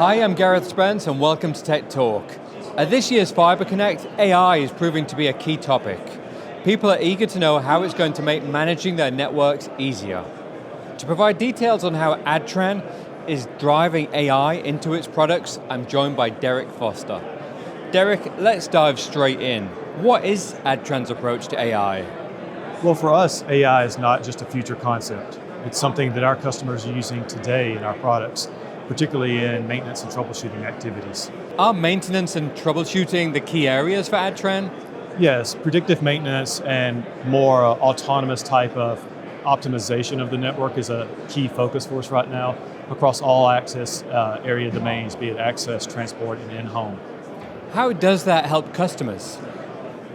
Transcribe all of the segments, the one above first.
Hi, I'm Gareth Spence and welcome to Tech Talk. At this year's Fiber Connect, AI is proving to be a key topic. People are eager to know how it's going to make managing their networks easier. To provide details on how Adtran is driving AI into its products, I'm joined by Derek Foster. Derek, let's dive straight in. What is Adtran's approach to AI? Well, for us, AI is not just a future concept. It's something that our customers are using today in our products, particularly in maintenance and troubleshooting activities. Are maintenance and troubleshooting the key areas for Adtran? Yes, predictive maintenance and more autonomous type of optimization of the network is a key focus for us right now across all access area domains, be it access, transport, and in-home. How does that help customers?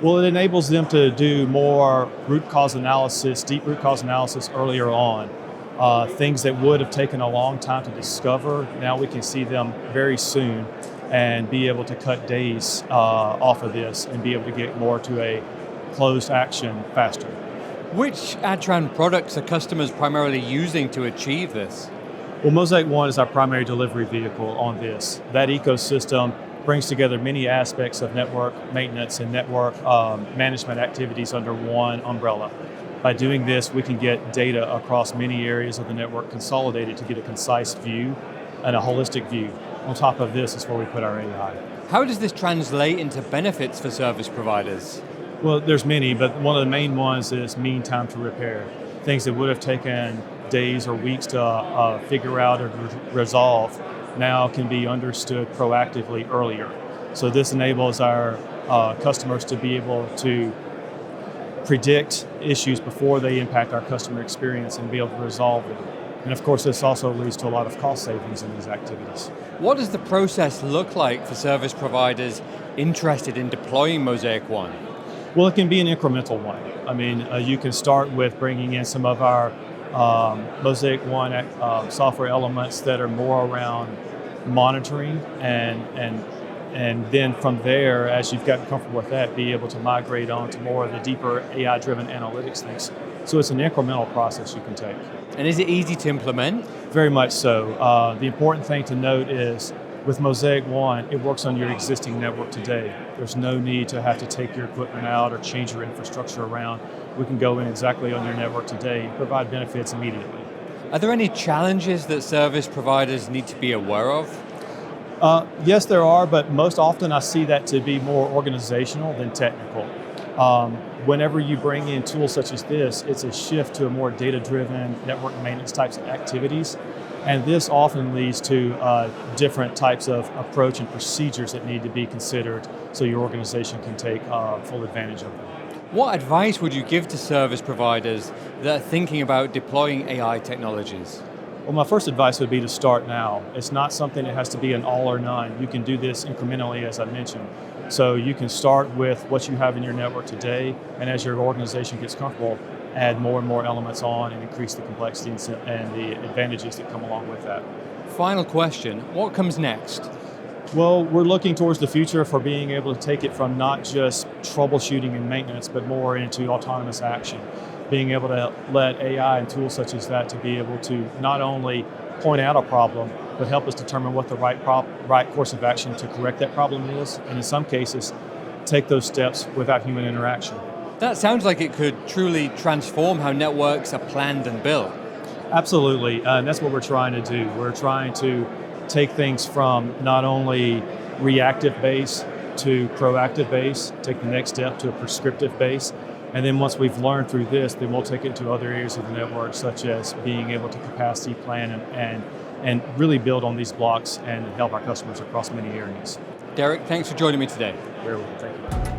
Well, it enables them to do more root cause analysis, deep root cause analysis earlier on. Things that would have taken a long time to discover, now we can see them very soon and be able to cut days off of this and be able to get more to a closed action faster. Which Adtran products are customers primarily using to achieve this? Well, Mosaic 1 is our primary delivery vehicle on this. That ecosystem brings together many aspects of network maintenance and network management activities under one umbrella. By doing this, we can get data across many areas of the network consolidated to get a concise view and a holistic view. On top of this is where we put our AI. How does this translate into benefits for service providers? Well, there's many, but one of the main ones is mean time to repair. Things that would have taken days or weeks to figure out or resolve now can be understood proactively earlier. So this enables our customers to be able to predict issues before they impact our customer experience and be able to resolve them. And of course, this also leads to a lot of cost savings in these activities. What does the process look like for service providers interested in deploying Mosaic 1? Well, it can be an incremental one. I mean, you can start with bringing in some of our Mosaic 1 software elements that are more around monitoring and then from there, as you've gotten comfortable with that, be able to migrate on to more of the deeper AI-driven analytics things. So it's an incremental process you can take. And is it easy to implement? Very much so. The important thing to note is with Mosaic 1, it works on your existing network today. There's no need to have to take your equipment out or change your infrastructure around. We can go in exactly on your network today and provide benefits immediately. Are there any challenges that service providers need to be aware of? Yes, there are, but most often I see that to be more organizational than technical. Whenever you bring in tools such as this, it's a shift to a more data-driven network maintenance types of activities. And this often leads to different types of approach and procedures that need to be considered so your organization can take full advantage of them. What advice would you give to service providers that are thinking about deploying AI technologies? Well, my first advice would be to start now. It's not something that has to be an all or none. You can do this incrementally, as I mentioned. So you can start with what you have in your network today, and as your organization gets comfortable, add more and more elements on and increase the complexity and the advantages that come along with that. Final question, what comes next? Well, we're looking towards the future for being able to take it from not just troubleshooting and maintenance, but more into autonomous action. Being able to let AI and tools such as that to be able to not only point out a problem, but help us determine what the right course of action to correct that problem is, and in some cases, take those steps without human interaction. That sounds like it could truly transform how networks are planned and built. Absolutely, and that's what we're trying to do. We're trying to take things from not only reactive base to proactive base, take the next step to a prescriptive base, and then once we've learned through this, then we'll take it to other areas of the network, such as being able to capacity plan and really build on these blocks and help our customers across many areas. Derek, thanks for joining me today. Very well, thank you.